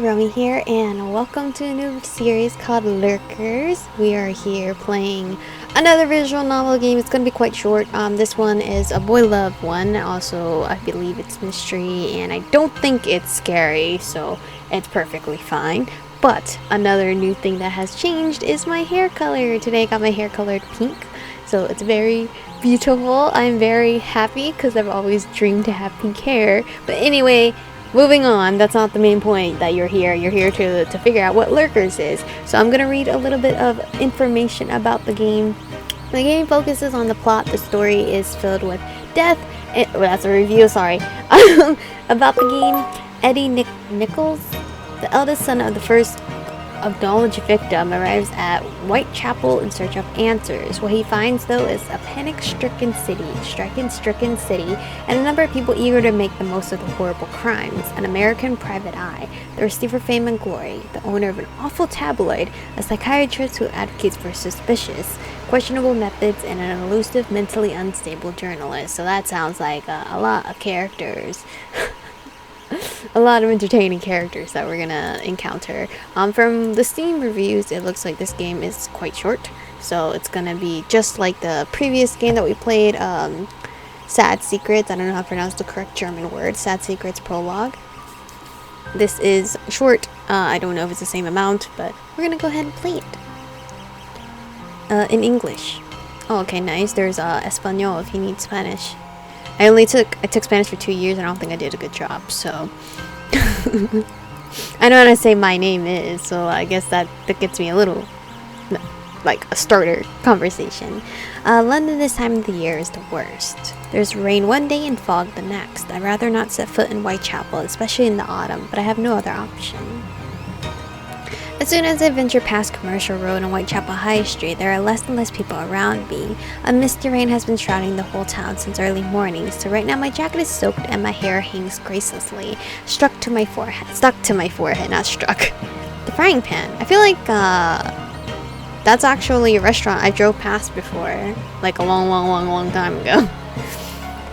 Aromie here, and welcome to a new series called Lurkers. We are here playing another visual novel game. It's going to be quite short. This one is a boy love one. Also, I believe it's mystery, and I don't think it's scary, so it's perfectly fine. But another new thing that has changed is my hair color. Today I got my hair colored pink, so it's very beautiful. I'm very happy because I've always dreamed to have pink hair. But anyway, moving on, that's not the main point that you're here. You're here to figure out what Lurkers is. So I'm going to read a little bit of information about the game. The game focuses on the plot. The story is filled with death. That's a review, sorry. About the game, Eddie Nichols, the eldest son of the first acknowledged victim, arrives at Whitechapel in search of answers. What he finds, though, is a panic-stricken city, and a number of people eager to make the most of the horrible crimes. An American private eye, thirsty for fame and glory, the owner of an awful tabloid, a psychiatrist who advocates for suspicious, questionable methods, and an elusive, mentally unstable journalist. So that sounds like a lot of characters. A lot of entertaining characters that we're gonna encounter. From the Steam reviews, it looks like this game is quite short, so it's gonna be just like the previous game that we played, Sad Secrets. I don't know how to pronounce the correct German word. Sad Secrets Prologue. This is short. I don't know if it's the same amount, but we're gonna go ahead and play it in English. Oh, okay, nice. There's Espanol if you need Spanish. I took Spanish for 2 years, and I don't think I did a good job, so I know how to say my name is, so I guess that gets me a little, like, a starter conversation. London this time of the year is the worst. There's rain one day and fog the next. I'd rather not set foot in Whitechapel, especially in the autumn, but I have no other option. As soon as I venture past Commercial Road and Whitechapel High Street, there are less and less people around me. A misty rain has been shrouding the whole town since early morning, so right now my jacket is soaked and my hair hangs gracelessly, stuck to my forehead, not struck. The Frying Pan. I feel like that's actually a restaurant I drove past before, like a long time ago.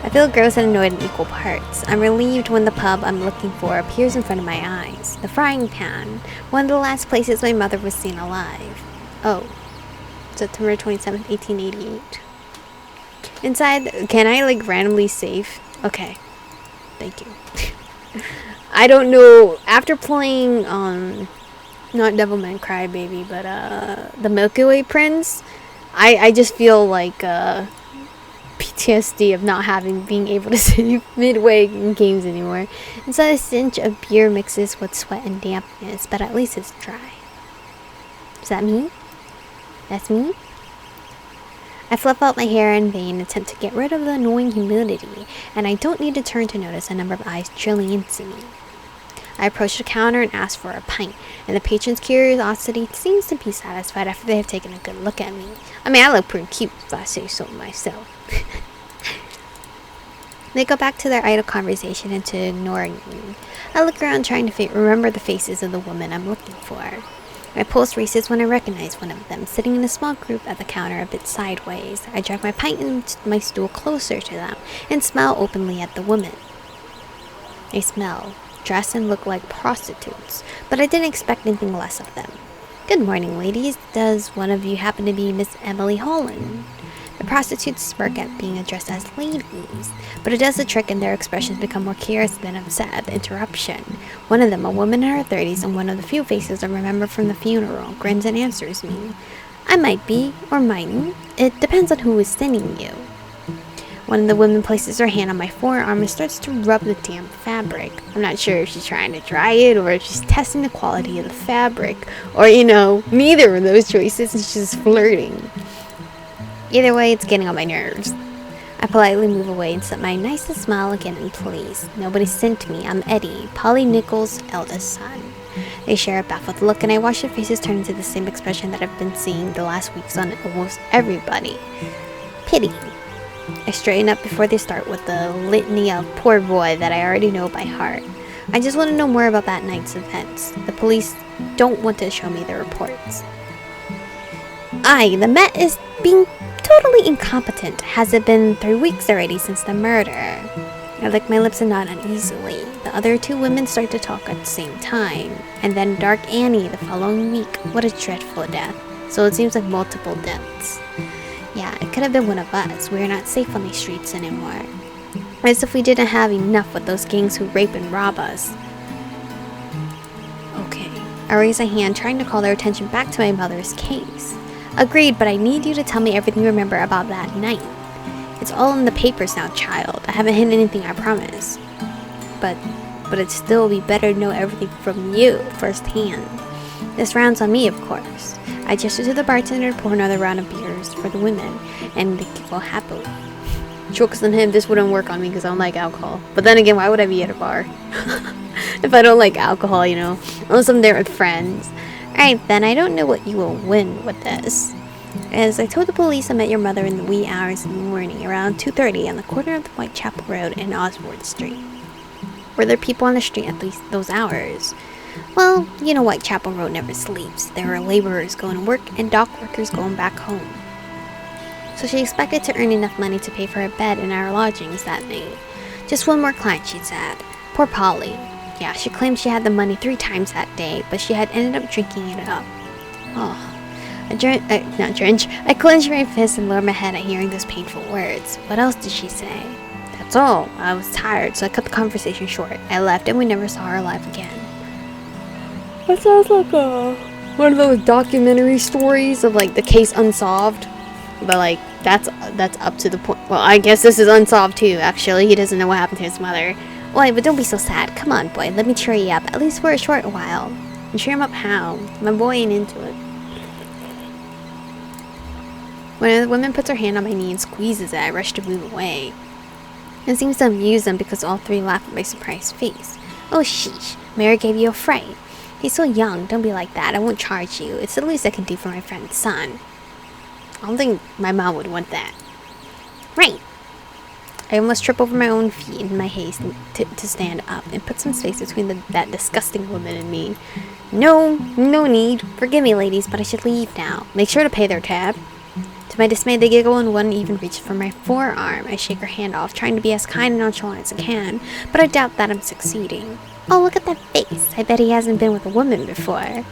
I feel gross and annoyed in equal parts. I'm relieved when the pub I'm looking for appears in front of my eyes. The Frying Pan, one of the last places my mother was seen alive. Oh, September 27th, 1888. Inside, can I like randomly save? Okay, thank you. I don't know, after playing, not Devilman Crybaby, but the Milky Way Prince, I just feel like, PTSD of not being able to save midway in games anymore. Inside, a stench of beer mixes with sweat and dampness, but at least it's dry. Is that me? That's me? I fluff out my hair in vain attempt to get rid of the annoying humidity, and I don't need to turn to notice a number of eyes drilling into me. I approach the counter and ask for a pint, and the patron's curiosity seems to be satisfied after they have taken a good look at me. I mean, I look pretty cute if I say so myself. They go back to their idle conversation and to ignoring me. I look around trying to remember the faces of the woman I'm looking for. My pulse races when I recognize one of them, sitting in a small group at the counter a bit sideways. I drag my pint and my stool closer to them and smile openly at the woman. They smell, dress, and look like prostitutes, but I didn't expect anything less of them. Good morning, ladies. Does one of you happen to be Miss Emily Holland? The prostitutes smirk at being addressed as ladies, but it does the trick and their expressions become more curious than upset at the interruption. One of them, a woman in her 30s and one of the few faces I remember from the funeral, grins and answers me. I might be, or mightn't. It depends on who is sending you. One of the women places her hand on my forearm and starts to rub the damp fabric. I'm not sure if she's trying to dry it or if she's testing the quality of the fabric, or, neither of those choices, and she's just flirting. Either way, it's getting on my nerves. I politely move away and set my nicest smile again in place. Nobody sent me. I'm Eddie, Polly Nichols' eldest son. They share a baffled look, and I watch their faces turn into the same expression that I've been seeing the last weeks on almost everybody. Pity. I straighten up before they start with the litany of poor boy that I already know by heart. I just want to know more about that night's events. The police don't want to show me the reports. The Met is being totally incompetent. Has it been 3 weeks already since the murder? I lick my lips and nod uneasily. The other two women start to talk at the same time. And then Dark Annie the following week. What a dreadful death. So it seems like multiple deaths. Yeah, it could have been one of us. We are not safe on these streets anymore. As if we didn't have enough with those gangs who rape and rob us. Okay. I raise a hand, trying to call their attention back to my mother's case. Agreed, but I need you to tell me everything you remember about that night. It's all in the papers now, child. I haven't hidden anything, I promise. But it'd still be better to know everything from you firsthand. This round's on me, of course. I gesture to the bartender to pour another round of beers for the women, and they giggle happily. Jokes on him, this wouldn't work on me because I don't like alcohol. But then again, why would I be at a bar? If I don't like alcohol, you know? Unless I'm there with friends. Alright then, I don't know what you will win with this. As I told the police, I met your mother in the wee hours of the morning, around 2:30 on the corner of the Whitechapel Road and Osborne Street. Were there people on the street at least those hours? Well, you know Whitechapel Road never sleeps. There are laborers going to work and dock workers going back home. So she expected to earn enough money to pay for her bed and our lodgings that night. Just one more client, she'd said. Poor Polly. Yeah, she claimed she had the money 3 times that day, but she had ended up drinking it up. Oh. I clenched my fist and lowered my head at hearing those painful words. What else did she say? That's all. I was tired, so I cut the conversation short. I left and we never saw her alive again. That sounds like one of those documentary stories of like the case unsolved. But like that's up to the point. Well, I guess this is unsolved too, actually. He doesn't know what happened to his mother. Wait, but don't be so sad. Come on, boy, let me cheer you up, at least for a short while. And cheer him up how? My boy ain't into it. When the woman puts her hand on my knee and squeezes it, I rush to move away. It seems to amuse them because all 3 laugh at my surprised face. Oh, sheesh. Mary gave you a fright. He's so young. Don't be like that. I won't charge you. It's the least I can do for my friend's son. I don't think my mom would want that. Right. I almost trip over my own feet in my haste to stand up and put some space between that disgusting woman and me. No need. Forgive me, ladies, but I should leave now. Make sure to pay their tab. To my dismay, they giggle and one even reaches for my forearm. I shake her hand off, trying to be as kind and nonchalant as I can, but I doubt that I'm succeeding. Oh, look at that face. I bet he hasn't been with a woman before.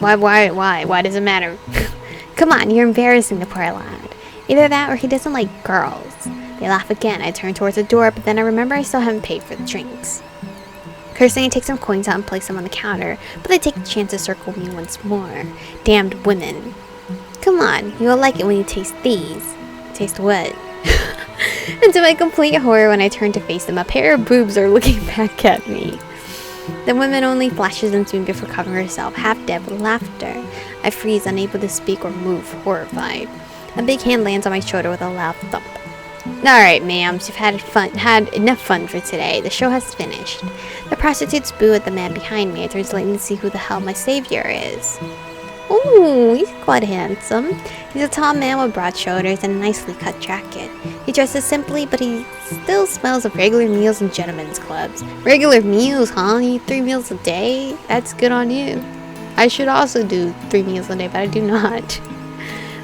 Why does it matter? Come on, you're embarrassing the poor lad. Either that or he doesn't like girls. They laugh again. I turn towards the door, but then I remember I still haven't paid for the drinks. Cursing, I take some coins out and place them on the counter, but they take the chance to circle me once more. Damned women. Come on, you'll like it when you taste these. Taste what? And to my complete horror, when I turn to face them, a pair of boobs are looking back at me. The woman only flashes into me before covering herself, half dead with laughter. I freeze, unable to speak or move, horrified. A big hand lands on my shoulder with a loud thump. Alright, ma'ams, you've had enough fun for today. The show has finished. The prostitutes boo at the man behind me. I turn slightly to see who the hell my savior is. Ooh, he's quite handsome. He's a tall man with broad shoulders and a nicely cut jacket. He dresses simply, but he still smells of regular meals and gentlemen's clubs. Regular meals, huh? You eat 3 meals a day? That's good on you. I should also do 3 meals a day, but I do not.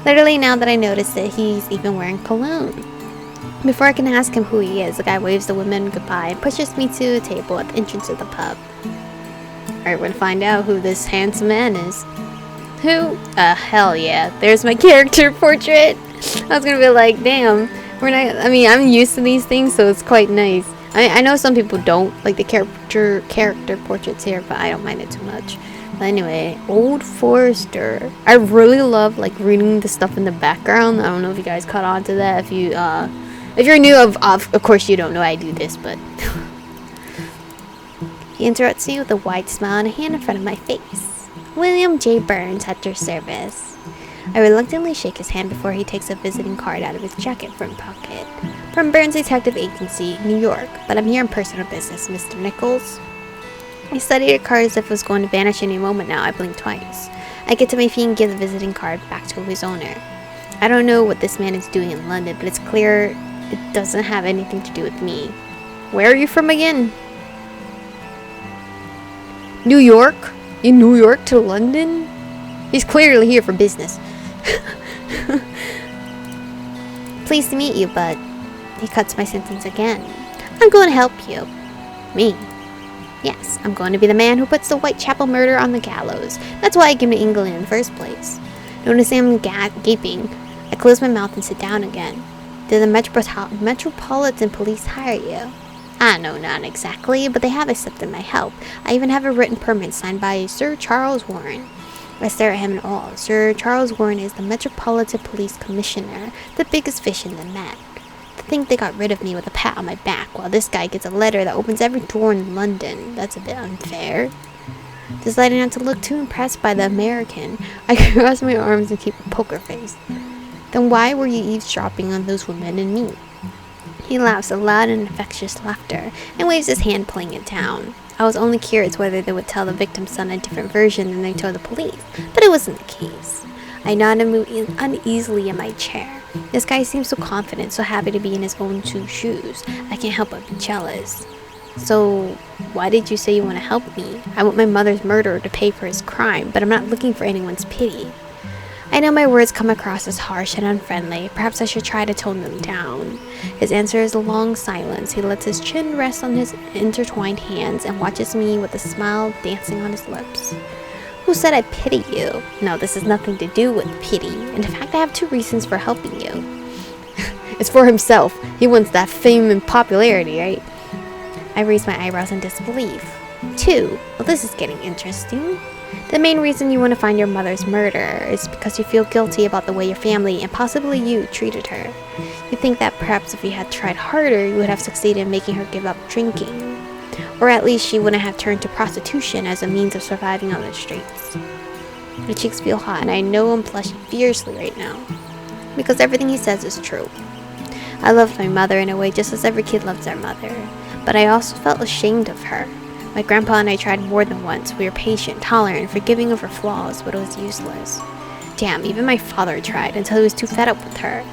Literally, now that I notice it, he's even wearing cologne. Before I can ask him who he is, the guy waves the woman goodbye and pushes me to a table at the entrance of the pub. Alright, we're gonna find out who this handsome man is. Who? Hell yeah. There's my character portrait. I was gonna be like, damn, I'm used to these things, so it's quite nice. I know some people don't like the character portraits here, but I don't mind it too much. But anyway, Old Forester. I really love like reading the stuff in the background. I don't know if you guys caught on to that. If you're new, of course you don't know I do this, but he interrupts me with a wide smile and a hand in front of my face. William J. Burns at your service. I reluctantly shake his hand before he takes a visiting card out of his jacket front pocket. From Burns Detective Agency, New York, but I'm here on personal business, Mr. Nichols. I studied your card as if it was going to vanish any moment now. I blink twice. I get to my feet and give the visiting card back to his owner. I don't know what this man is doing in London, but it's clear it doesn't have anything to do with me. Where are you from again? New York? In New York to London? He's clearly here for business. Pleased to meet you, but He cuts my sentence again. I'm going to help you. Me? Yes, I'm going to be the man who puts the Whitechapel murder on the gallows. That's why I came to England in the first place. Noticing I'm gaping, I close my mouth and sit down again. Did the Metropolitan Police hire you? No, not exactly, but they have accepted my help. I even have a written permit signed by Sir Charles Warren. I stare at him in awe. Sir Charles Warren is the Metropolitan Police Commissioner, the biggest fish in the net. To think they got rid of me with a pat on my back, while this guy gets a letter that opens every door in London. That's a bit unfair. Deciding not to look too impressed by the American, I cross my arms and keep a poker face. Then why were you eavesdropping on those women and me? He laughs a loud and infectious laughter and waves his hand, playing it down. I was only curious whether they would tell the victim's son a different version than they told the police, but it wasn't the case. I nod and move uneasily in my chair. This guy seems so confident, so happy to be in his own two shoes. I can't help but be jealous. So, why did you say you want to help me? I want my mother's murderer to pay for his crime, but I'm not looking for anyone's pity. I know my words come across as harsh and unfriendly. Perhaps I should try to tone them down. His answer is a long silence. He lets his chin rest on his intertwined hands and watches me with a smile dancing on his lips. Who said I pity you? No, this has nothing to do with pity. And in fact, I have two reasons for helping you. It's for himself. He wants that fame and popularity, right? I raise my eyebrows in disbelief. Two. Well, this is getting interesting. The main reason you want to find your mother's murderer is because you feel guilty about the way your family, and possibly you, treated her. You think that perhaps if you had tried harder, you would have succeeded in making her give up drinking. Or at least she wouldn't have turned to prostitution as a means of surviving on the streets. My cheeks feel hot, and I know I'm blushing fiercely right now. Because everything he says is true. I loved my mother in a way just as every kid loves their mother. But I also felt ashamed of her. My grandpa and I tried more than once. We were patient, tolerant, forgiving of her flaws, but it was useless. Damn, even my father tried until he was too fed up with her.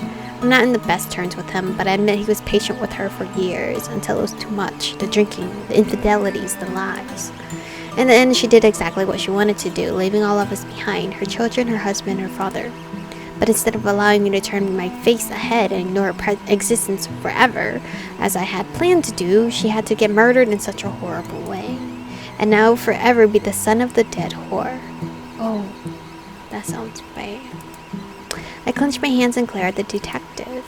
I'm not in the best terms with him, but I admit he was patient with her for years, until it was too much. The drinking, the infidelities, the lies. In the end, she did exactly what she wanted to do, leaving all of us behind, her children, her husband, her father. But instead of allowing me to turn my face ahead and ignore her existence forever, as I had planned to do, she had to get murdered in such a horrible way. And now forever be the son of the dead whore. Oh, that sounds bad. I clench my hands and glare at the detective.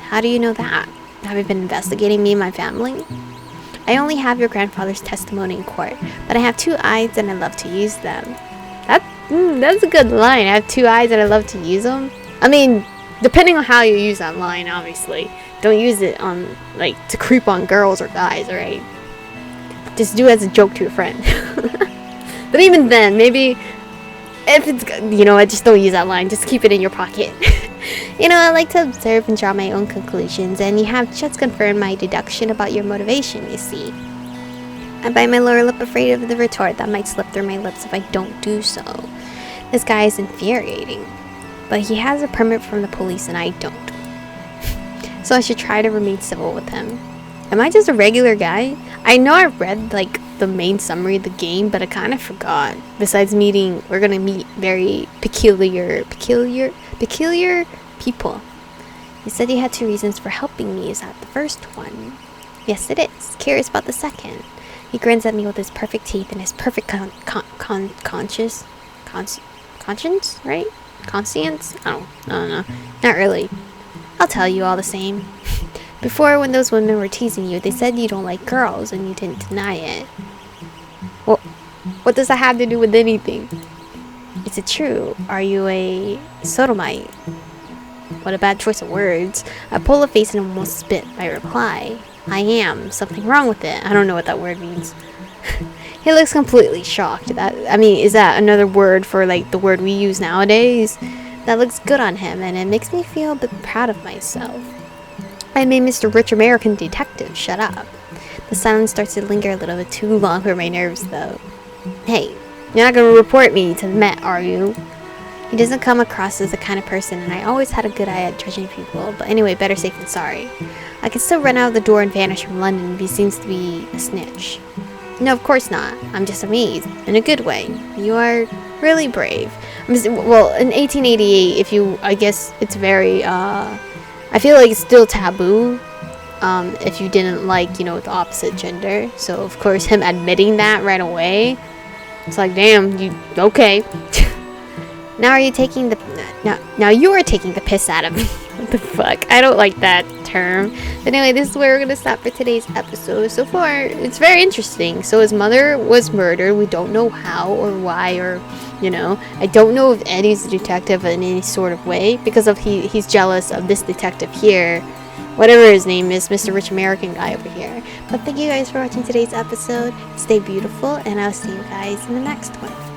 How do you know that? Have you been investigating me and my family? I only have your grandfather's testimony in court, but I have two eyes and I love to use them. That's a good line. I have two eyes and I love to use them. I mean, depending on how you use that line, obviously. Don't use it on, like, to creep on girls or guys, alright? Just do it as a joke to your friend. But even then, maybe, if it's, I just don't use that line. Just keep it in your pocket. I like to observe and draw my own conclusions, and you have just confirmed my deduction about your motivation, you see. I bite my lower lip, afraid of the retort that might slip through my lips if I don't do so. This guy is infuriating. But he has a permit from the police and I don't. So I should try to remain civil with him. Am I just a regular guy? I know I read the main summary of the game, but I kind of forgot. Besides we're gonna meet very peculiar people. You said you had two reasons for helping me. Is that the first one? Yes, it is. Curious about the second. He grins at me with his perfect teeth and his perfect conscience, right? Conscience? I don't know. Not really. I'll tell you all the same. Before, when those women were teasing you, they said you don't like girls, and you didn't deny it. Well, what does that have to do with anything? Is it true? Are you a sodomite? What a bad choice of words. I pull a face and almost spit my reply. I am. Something wrong with it. I don't know what that word means. He looks completely shocked. Is that another word for the word we use nowadays? That looks good on him, and it makes me feel a bit proud of myself. I made Mr. Rich American Detective shut up. The silence starts to linger a little bit too long for my nerves, though. Hey, you're not gonna report me to the Met, are you? He doesn't come across as the kind of person, and I always had a good eye at judging people, but anyway, better safe than sorry. I can still run out of the door and vanish from London if he seems to be a snitch. No, of course not. I'm just amazed. In a good way. You are really brave. Well, in 1888, I guess it's very, I feel like it's still taboo if you didn't like, you know, the opposite gender. So of course him admitting that right away, it's like, damn, you okay. Now are you taking the now you are taking the piss out of me. What the fuck? I don't like that term. But anyway, this is where we're gonna stop for today's episode. So far, it's very interesting. So his mother was murdered. We don't know how or why, or you know, I don't know if Eddie's a detective in any sort of way, because of he's jealous of this detective here, whatever his name is, Mr. Rich American guy over here. But thank you guys for watching today's episode. Stay beautiful, and I'll see you guys in the next one.